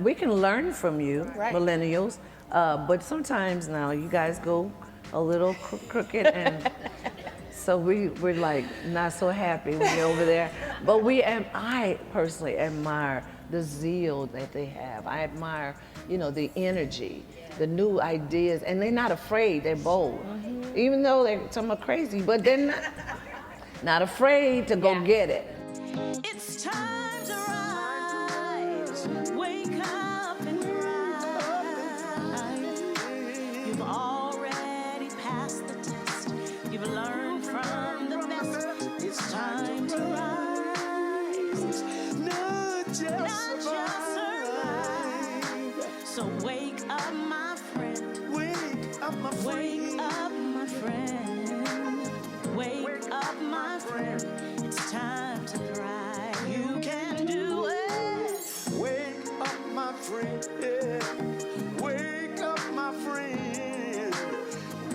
We can learn from you, Right. millennials, but sometimes now you guys go a little crooked, and so we're like not so happy when you're over there. But I personally admire the zeal that they have. I admire, the energy, the new ideas, and they're not afraid. They're bold, even though some are crazy, but they're not afraid to go get it. It's time to rise. Wake up and rise. You've already passed the test. You've learned from the best. It's time to rise. Not just survive. So wake up, my friend. Wake up, my friend. Wake up, my friend. Wake up, my friend. It's time to thrive. You can do it. Wake up, my friend. Wake up, my friend.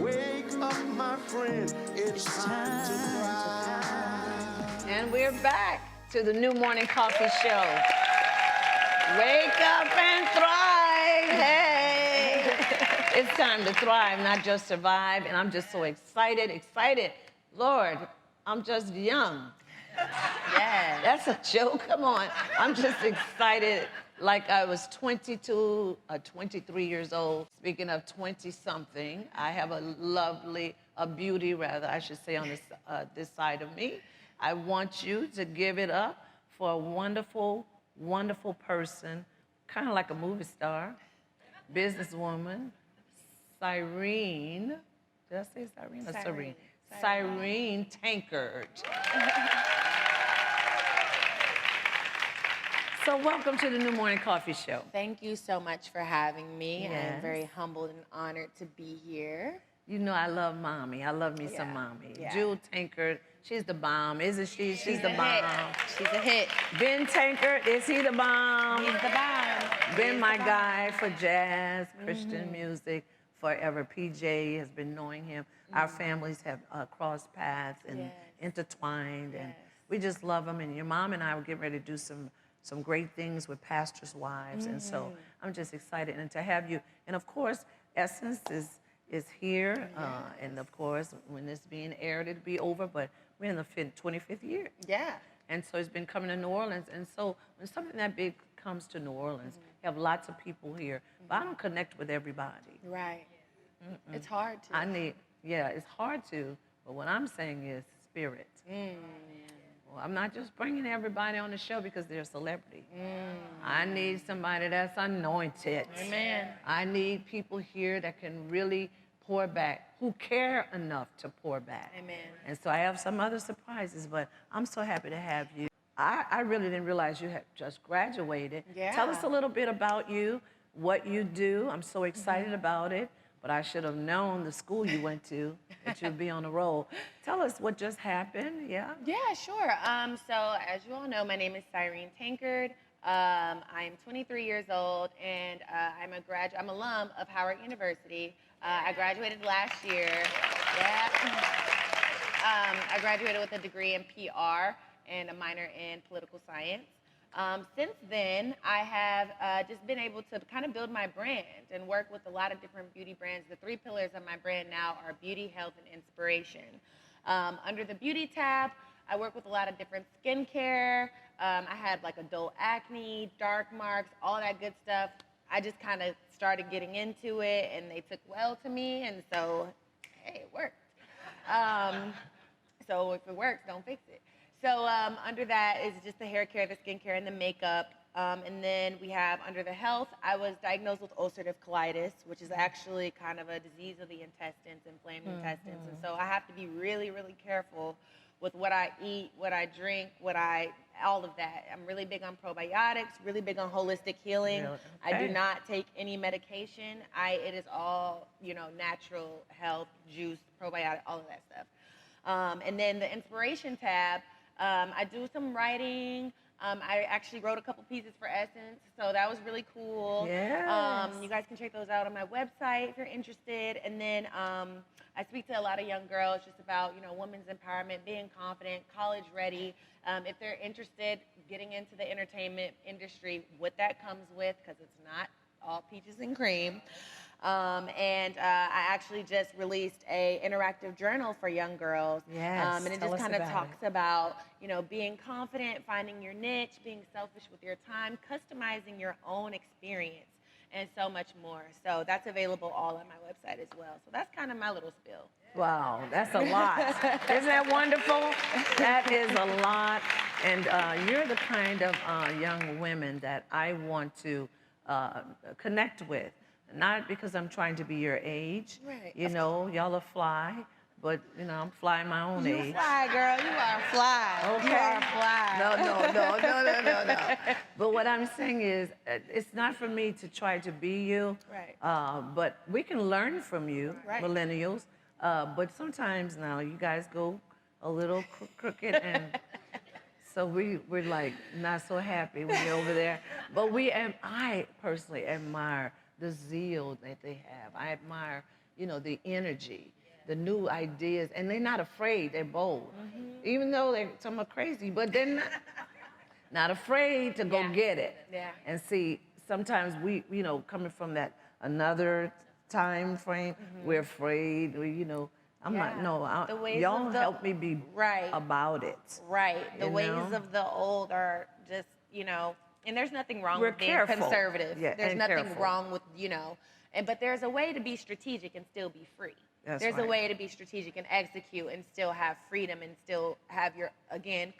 Wake up, my friend. It's time to thrive. And we're back to the New Morning Coffee Show. Wake up and thrive. Hey. It's time to thrive, not just survive. And I'm just so excited. Lord, I'm just young. Yeah. That's a joke. Come on. I'm just excited like I was 22 or 23 years old. Speaking of 20-something, I have a beauty, I should say, on this side of me. I want you to give it up for a wonderful, wonderful person, kind of like a movie star, businesswoman, Cyrene. Did I say Cyrene or Cyrene? Cyrene Tankard. So welcome to the New Morning Coffee Show. Thank you so much for having me. Yes. I'm very humbled and honored to be here. You know I love mommy. I love me some mommy. Yeah. Jewel Tankard, she's the bomb, isn't she? She's the a bomb. hit. She's a hit. Ben Tankard, is he the bomb? He's the bomb. Been my guy for jazz, Christian music forever. PJ has been knowing him. Our families have crossed paths and intertwined, and we just love him. And your mom and I were getting ready to do some great things with pastors' wives, and so I'm just excited. And to have you, and of course, Essence is here, and of course, when it's being aired, it'll be over, but we're in the 25th year. Yeah. And so it's been coming to New Orleans, and so when something that big comes to New Orleans, you have lots of people here, but I don't connect with everybody. Right. It's hard to. It's hard to, but what I'm saying is spirit. Well, I'm not just bringing everybody on the show because they're a celebrity. I need somebody that's anointed. Amen. I need people here that can really pour back, who care enough to pour back. Amen. And so I have some other surprises, but I'm so happy to have you. I really didn't realize you had just graduated. Yeah. Tell us a little bit about you, what you do. I'm so excited about it. But I should have known the school you went to, that you'd be on the roll. Tell us what just happened, yeah? Yeah, sure. So as you all know, my name is Cyrene Tankard. I'm 23 years old, and I'm alum of Howard University. I graduated last year. Yeah. I graduated with a degree in PR and a minor in political science. Since then, I have just been able to kind of build my brand and work with a lot of different beauty brands. The 3 pillars of my brand now are beauty, health, and inspiration. Under the beauty tab, I work with a lot of different skincare. I had like adult acne, dark marks, all that good stuff. I just kind of started getting into it, and they took well to me, and so, hey, it worked. So if it works, don't fix it. So under that is just the hair care, the skincare, and the makeup. And then we have under the health, I was diagnosed with ulcerative colitis, which is actually kind of a disease of the intestines, inflamed intestines. And so I have to be really, really careful with what I eat, what I drink, all of that. I'm really big on probiotics, really big on holistic healing. Really? I Okay. do not take any medication. It is all, natural health, juice, probiotic, all of that stuff. And then the inspiration tab, I do some writing. I actually wrote a couple pieces for Essence, so that was really cool. Yes. You guys can check those out on my website if you're interested. And then I speak to a lot of young girls just about, women's empowerment, being confident, college ready. If they're interested getting into the entertainment industry, what that comes with, because it's not all peaches and cream. I actually just released a interactive journal for young girls. Yes, and it tell just us kind of about talks about, being confident, finding your niche, being selfish with your time, customizing your own experience, and so much more. So that's available all on my website as well. So that's kind of my little spill. Wow, that's a lot. Isn't that wonderful? That is a lot. And you're the kind of young women that I want to connect with. Not because I'm trying to be your age. Right. Y'all are fly, but, I'm fly my own age. You fly, girl. You are fly. Okay. You are fly. No. But what I'm saying is, it's not for me to try to be you. Right. But we can learn from you, Right. millennials. But sometimes now you guys go a little crooked, and so we're like not so happy when you're over there. But I personally admire the zeal that they have. I admire, the energy, the new ideas, and they're not afraid. They're bold, even though some are crazy, but they're not afraid to go get it. Yeah. And see, sometimes we, coming from that another time frame, we're afraid. I'm like, no, The ways y'all of the- help me be Right. about it. Right. The You ways know? of the old are just, and there's nothing wrong We're with being careful. conservative. Yeah, there's and nothing careful. wrong with, but there's a way to be strategic and still be free. There's a right. way to be strategic and execute and still have freedom and still have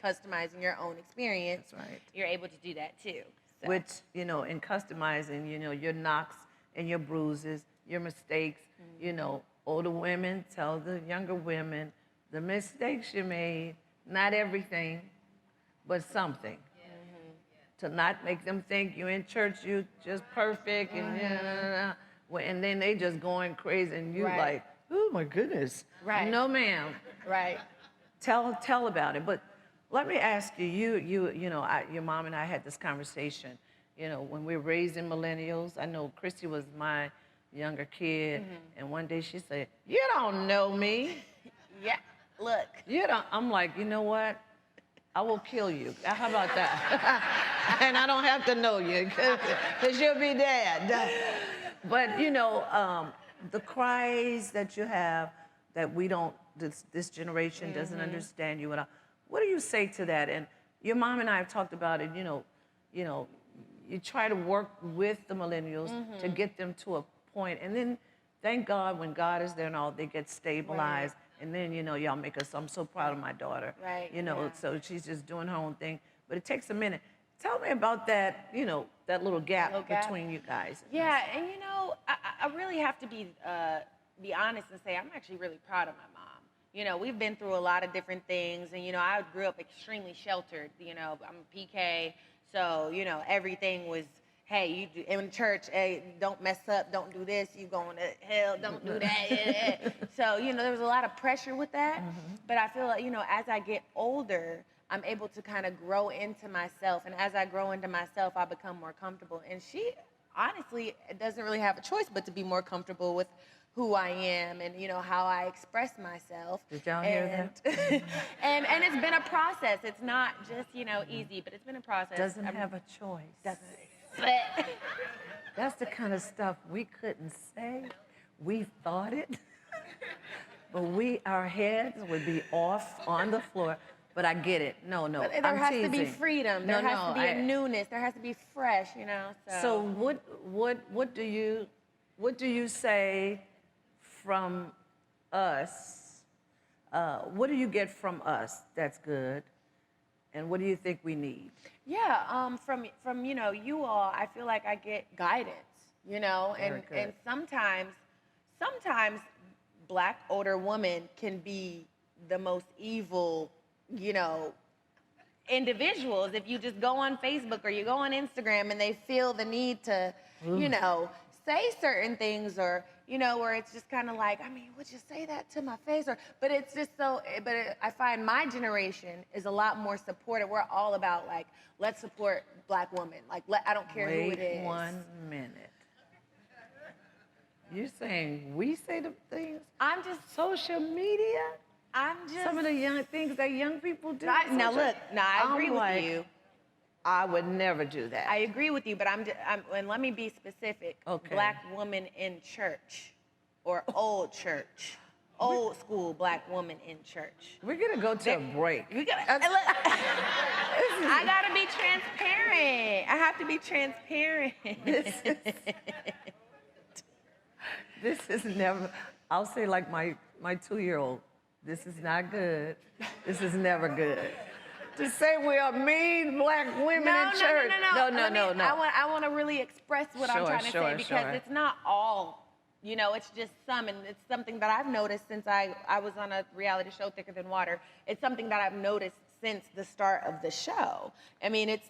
customizing your own experience. That's right. You're able to do that too. So. Which, in customizing, your knocks and your bruises, your mistakes, older women tell the younger women the mistakes you made, not everything, but something. To not make them think you in church, you just perfect, and then they just going crazy, and you Right. like, oh my goodness. Right. No, ma'am. Right. Tell about it. But let me ask you, your mom and I had this conversation, when we were raising millennials. I know Christy was my younger kid, and one day she said, "You don't know me. Yeah. Look. You don't." I'm like, you know what? I will kill you. How about that? And I don't have to know you, because you'll be dead. But, the cries that you have that we don't, this generation doesn't understand you at all. What do you say to that? And your mom and I have talked about it, you try to work with the millennials to get them to a point. And then, thank God, when God is there and all, they get stabilized. And then, y'all make us, I'm so proud of my daughter. Right, So she's just doing her own thing. But it takes a minute. Tell me about that, that little gap between you guys. Yeah, and I really have to be honest and say I'm actually really proud of my mom. We've been through a lot of different things, and I grew up extremely sheltered. I'm a PK, so everything was, hey, you in church, hey, don't mess up, don't do this, you going to hell, don't do that. So there was a lot of pressure with that, but I feel like as I get older, I'm able to kind of grow into myself, and as I grow into myself, I become more comfortable. And she honestly doesn't really have a choice but to be more comfortable with who I am and how I express myself. Did y'all hear that? and it's been a process. It's not just easy, but it's been a process. Doesn't have a choice. Doesn't. But that's the kind of stuff we couldn't say. We thought it, but our heads would be off on the floor. But I get it. No, but there has to be freedom. There has to be a newness. There has to be fresh. So what do you say from us? What do you get from us that's good, and what do you think we need? Yeah, from you all, I feel like I get guidance. And sometimes Black older women can be the most evil, individuals. If you just go on Facebook or you go on Instagram and they feel the need to, say certain things, or where it's just kind of like, I mean, would you say that to my face? But it's just so. I find my generation is a lot more supportive. We're all about like, let's support Black women. Like, I don't care who it is. Wait 1 minute. You're saying we say the things? I'm just Social media? I'm just Some of the young things that young people do. I agree with you. I would never do that. I agree with you, but and let me be specific. Okay. Black woman in church, or old church, old school Black woman in church. We're gonna go to a break. I gotta be transparent. I have to be transparent. This is never. I'll say like my 2-year-old. This is not good. This is never good. To say we are mean Black women in church. No. I want to really express what I'm trying to say, because it's not all, it's just some, and it's something that I've noticed since I was on a reality show, Thicker Than Water. It's something that I've noticed since the start of the show. I mean, it's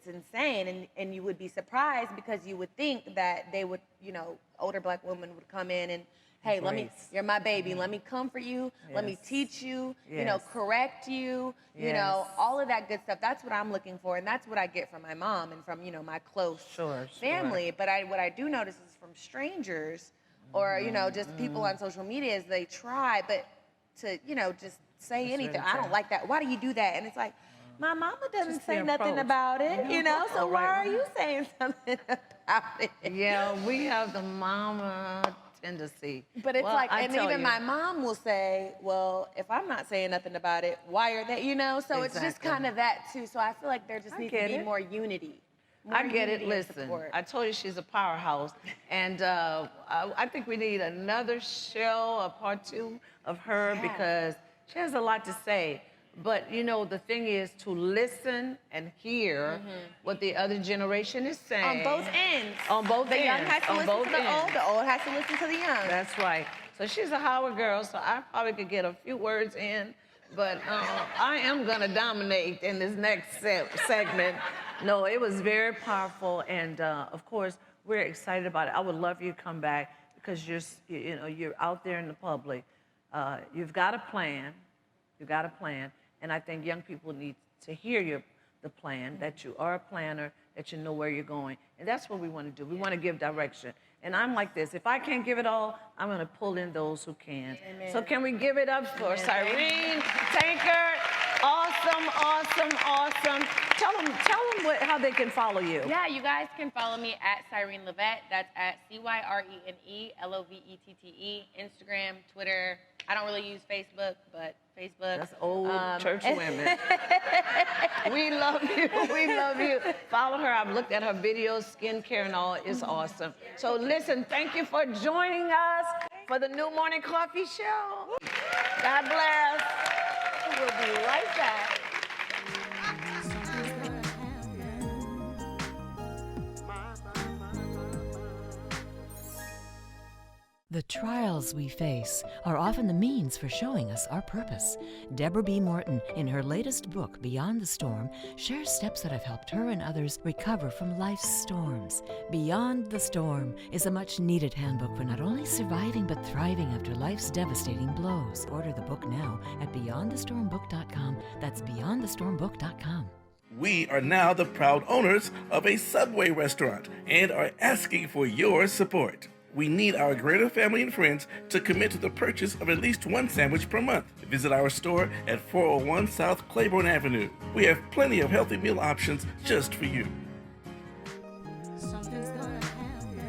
insane, and you would be surprised, because you would think that they would, older Black women would come in and, hey, you're my baby. Let me comfort you. Yes. Let me teach you, correct you, all of that good stuff. That's what I'm looking for. And that's what I get from my mom and from, my close family. But what I do notice is from strangers or, just people on social media is they try, but to, just say anything. I don't like that. Why do you do that? And it's like, my mama doesn't say nothing about it, so why are you saying something about it? Yeah, we have the mama tendency. But it's even my mom will say, well, if I'm not saying nothing about it, why are they, So it's just kind of that too. So I feel like there just needs to be more unity. I get it. Listen, I told you she's a powerhouse. And I think we need another show, a part 2 of her, because she has a lot to say. But, the thing is to listen and hear what the other generation is saying. On both ends. On both ends. The young has to listen to the old. The old has to listen to the young. That's right. So she's a Howard girl, so I probably could get a few words in. But I am going to dominate in this next segment. No, it was very powerful. And, of course, we're excited about it. I would love you to come back, because you're out there in the public. You've got a plan. You've got a plan. And I think young people need to hear the plan, that you are a planner, that you know where you're going. And that's what we want to do. We want to give direction. And I'm like this. If I can't give it all, I'm going to pull in those who can. Amen. So can we give it up for Cyrene, Tankard? Awesome. Tell them how they can follow you. Yeah, you guys can follow me at Cyrene Levette. That's at CYRENE, Instagram, Twitter. I don't really use Facebook, but Facebook. That's old church women. We love you. We love you. Follow her. I've looked at her videos, skincare and all. It's awesome. So listen, thank you for joining us for the New Morning Coffee Show. God bless. We'll be right back. The trials we face are often the means for showing us our purpose. Deborah B. Morton, in her latest book, Beyond the Storm, shares steps that have helped her and others recover from life's storms. Beyond the Storm is a much-needed handbook for not only surviving but thriving after life's devastating blows. Order the book now at BeyondTheStormBook.com. That's BeyondTheStormBook.com. We are now the proud owners of a Subway restaurant and are asking for your support. We need our greater family and friends to commit to the purchase of at least one sandwich per month. Visit our store at 401 South Claiborne Avenue. We have plenty of healthy meal options just for you. Something's gonna happen.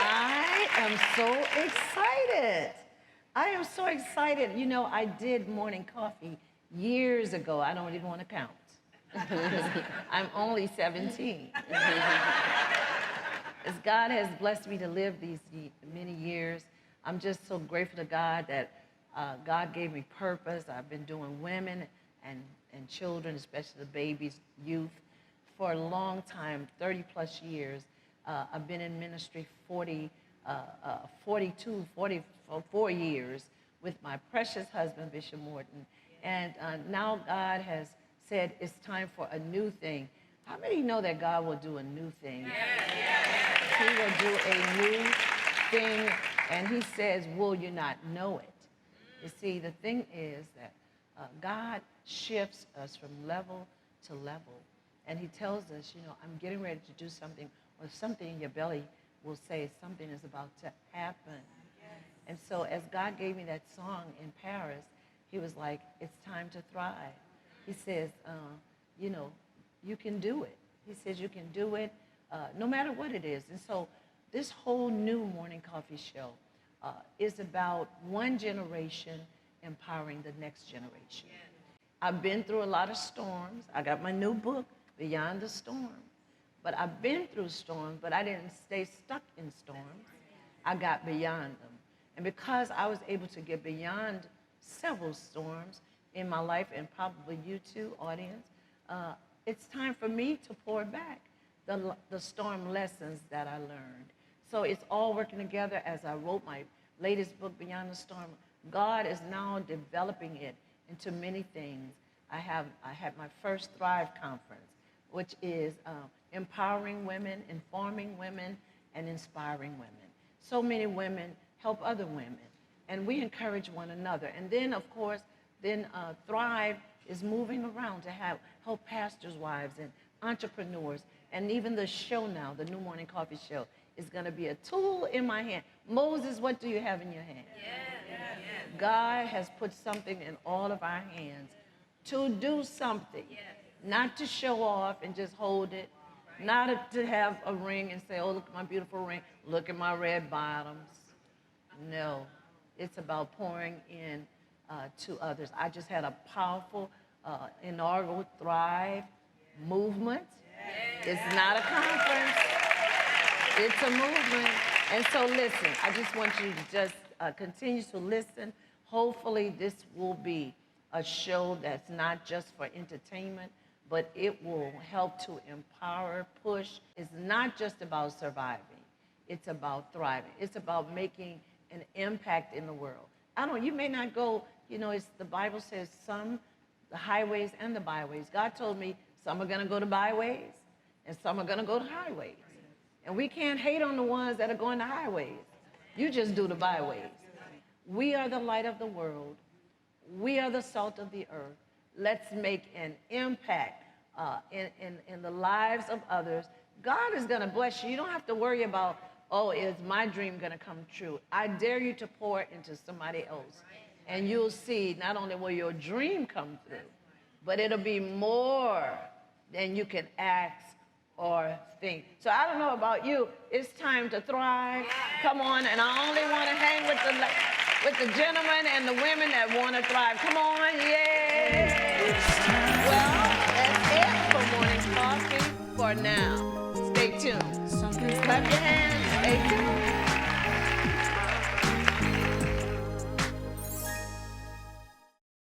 I am so excited. I am so excited. I did morning coffee years ago. I don't even want to count. I'm only 17. As God has blessed me to live these many years, I'm just so grateful to God that God gave me purpose. I've been doing women and children, especially the babies, youth, for a long time, 30 plus years. I've been in ministry 44 years, with my precious husband, Bishop Morton. And now God has said it's time for a new thing. How many know that God will do a new thing? He will do a new thing, and he says, will you not know it? You see, the thing is that God shifts us from level to level, and he tells us, you know, I'm getting ready to do something, or something in your belly will say something is about to happen. And so as God gave me that song in Paris, he was like, it's time to thrive. He says, you know, you can do it. He says you can do it no matter what it is. And so this whole new morning coffee show is about one generation empowering the next generation. I've been through a lot of storms. I got my new book, Beyond the Storm. But I've been through storms, but I didn't stay stuck in storms. I got beyond them. And because I was able to get beyond several storms in my life, and probably you too, audience, it's time for me to pour back the storm lessons that I learned. So it's all working together. As I wrote my latest book, Beyond the Storm, God is now developing it into many things. I had my first Thrive Conference, which is empowering women, informing women, and inspiring women. So many women help other women, and we encourage one another. And then, of course, Thrive is moving around to help pastors' wives and entrepreneurs. And even the show now, the New Morning Coffee Show, is going to be a tool in my hand. Moses, what do you have in your hand? God has put something in all of our hands to do something, not to show off and just hold it, not to have a ring and say, oh, look at my beautiful ring, look at my red bottoms. No, it's about pouring in to others. I just had a powerful inaugural Thrive movement. It's not a conference, it's a movement. And so listen, I just want you to just continue to listen. Hopefully this will be a show that's not just for entertainment, but it will help to empower, push. It's not just about surviving, it's about thriving. It's about making an impact in the world. You may not go, you know, the Bible says the highways and the byways. God told me some are gonna go to byways and some are gonna go to highways. And we can't hate on the ones that are going to highways. You just do the byways. We are the light of the world. We are the salt of the earth. Let's make an impact in the lives of others. God is gonna bless you. You don't have to worry about, oh, is my dream gonna come true? I dare you to pour into somebody else. And you'll see not only will your dream come through, but it'll be more than you can ask or think. So I don't know about you, it's time to thrive. Come on, and I only want to hang with the gentlemen and the women that want to thrive. Come on, yay! Well, that's it for Morning Coffee for now. Stay tuned. Clap your hands, stay tuned.